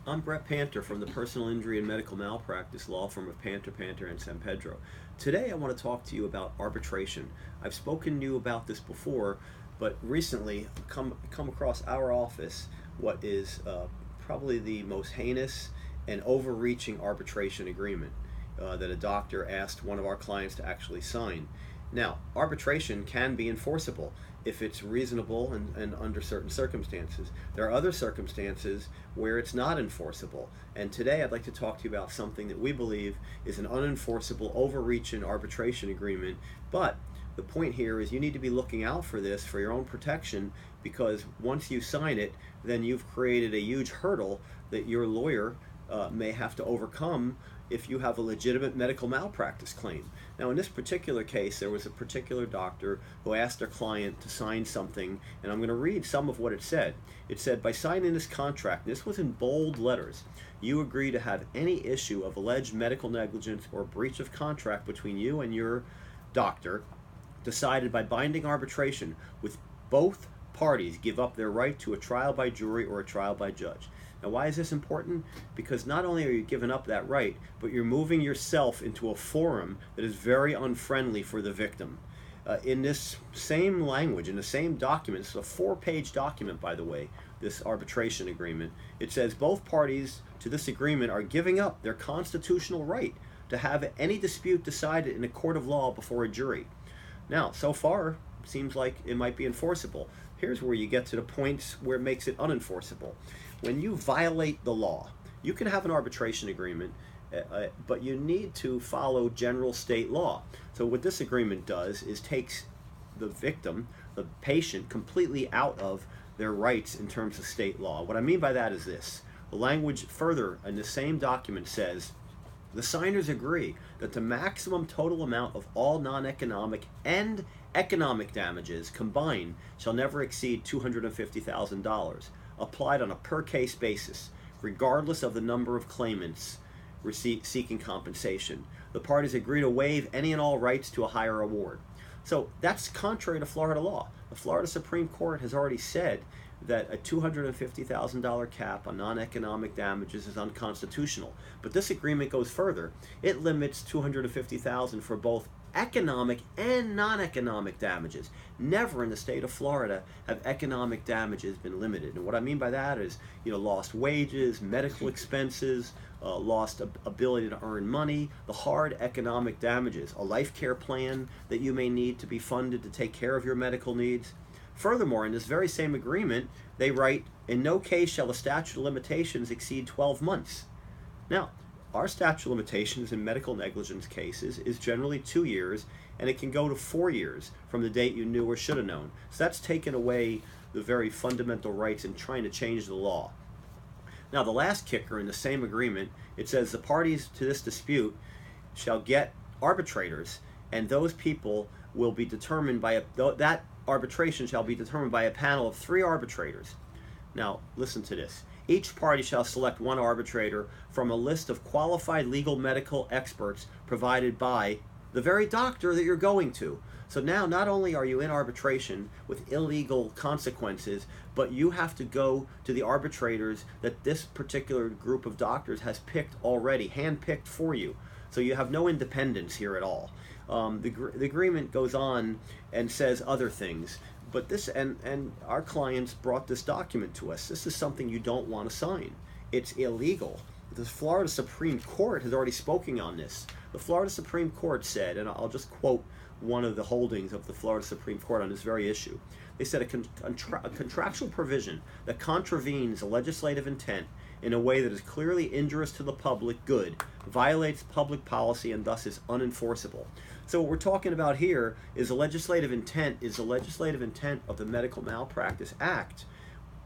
I'm Brett Panter from the Personal Injury and Medical Malpractice Law firm of Panter and San Pedro. Today I want to talk to you about arbitration. I've spoken to you about this before, but recently come across our office what is probably the most heinous and overreaching arbitration agreement that a doctor asked one of our clients to actually sign. Now, arbitration can be enforceable if it's reasonable and under certain circumstances. There are other circumstances where it's not enforceable. And today I'd like to talk to you about something that we believe is an unenforceable, overreaching arbitration agreement. But the point here is you need to be looking out for this for your own protection, because once you sign it, then you've created a huge hurdle that your lawyer may have to overcome if you have a legitimate medical malpractice claim. Now, in this particular case, there was a particular doctor who asked their client to sign something, and I'm going to read some of what it said. It said, by signing this contract, this was in bold letters, you agree to have any issue of alleged medical negligence or breach of contract between you and your doctor decided by binding arbitration, with both parties give up their right to a trial by jury or a trial by judge. Now, why is this important? Because not only are you giving up that right, but you're moving yourself into a forum that is very unfriendly for the victim. In this same language, in the same document, it's a 4-page document, by the way, this arbitration agreement, it says both parties to this agreement are giving up their constitutional right to have any dispute decided in a court of law before a jury. Now, so far, it seems like it might be enforceable. Here's where you get to the points where it makes it unenforceable. When you violate the law, you can have an arbitration agreement, but you need to follow general state law. So what this agreement does is takes the victim, the patient, completely out of their rights in terms of state law. What I mean by that is this. The language further in the same document says, the signers agree that the maximum total amount of all non-economic and economic damages combined shall never exceed $250,000, applied on a per-case basis, regardless of the number of claimants seeking compensation. The parties agree to waive any and all rights to a higher award. So that's contrary to Florida law. The Florida Supreme Court has already said that a $250,000 cap on non-economic damages is unconstitutional. But this agreement goes further. It limits $250,000 for both economic and non-economic damages. Never in the state of Florida have economic damages been limited. And what I mean by that is, lost wages, medical expenses, lost ability to earn money, the hard economic damages, a life care plan that you may need to be funded to take care of your medical needs. Furthermore, in this very same agreement, they write, in no case shall the statute of limitations exceed 12 months. Now, our statute of limitations in medical negligence cases is generally 2 years, and it can go to 4 years from the date you knew or should have known. So that's taken away the very fundamental rights in trying to change the law. Now, the last kicker in the same agreement, it says the parties to this dispute shall get arbitrators, and those people will be determined by that arbitration shall be determined by a panel of 3 arbitrators. Now, listen to this. Each party shall select one arbitrator from a list of qualified legal medical experts provided by the very doctor that you're going to. So now, not only are you in arbitration with illegal consequences, but you have to go to the arbitrators that this particular group of doctors has picked already, handpicked for you. So you have no independence here at all. The agreement goes on and says other things, but this and our clients brought this document to us. This is something you don't want to sign. It's illegal. The Florida Supreme Court has already spoken on this. The Florida Supreme Court said, and I'll just quote one of the holdings of the Florida Supreme Court on this very issue. They said a contractual provision that contravenes a legislative intent in a way that is clearly injurious to the public good violates public policy and thus is unenforceable. So what we're talking about here is the legislative intent of the Medical Malpractice Act,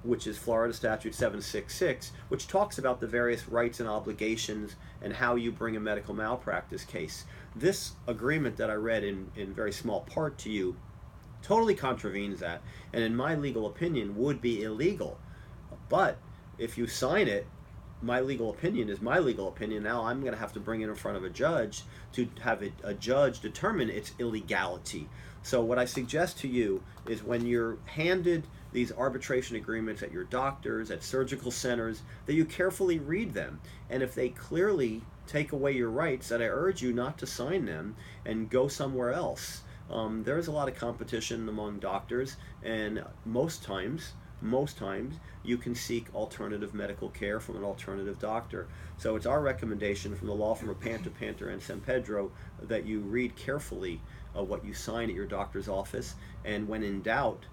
which is Florida Statute 766, which talks about the various rights and obligations and how you bring a medical malpractice case. This agreement that I read in very small part to you totally contravenes that, and in my legal opinion would be illegal. But if you sign it, my legal opinion is my legal opinion. Now I'm going to have to bring it in front of a judge to have a judge determine its illegality. So what I suggest to you is when you're handed these arbitration agreements at your doctors, at surgical centers, that you carefully read them. And if they clearly take away your rights, that I urge you not to sign them and go somewhere else. There is a lot of competition among doctors, and most times you can seek alternative medical care from an alternative doctor. So it's our recommendation from the law firm of Panter and San Pedro that you read carefully what you sign at your doctor's office, and when in doubt,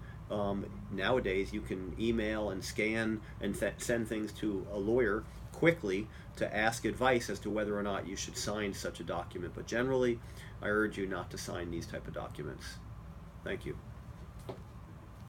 nowadays you can email and scan and send things to a lawyer quickly to ask advice as to whether or not you should sign such a document. But generally, I urge you not to sign these type of documents. Thank you.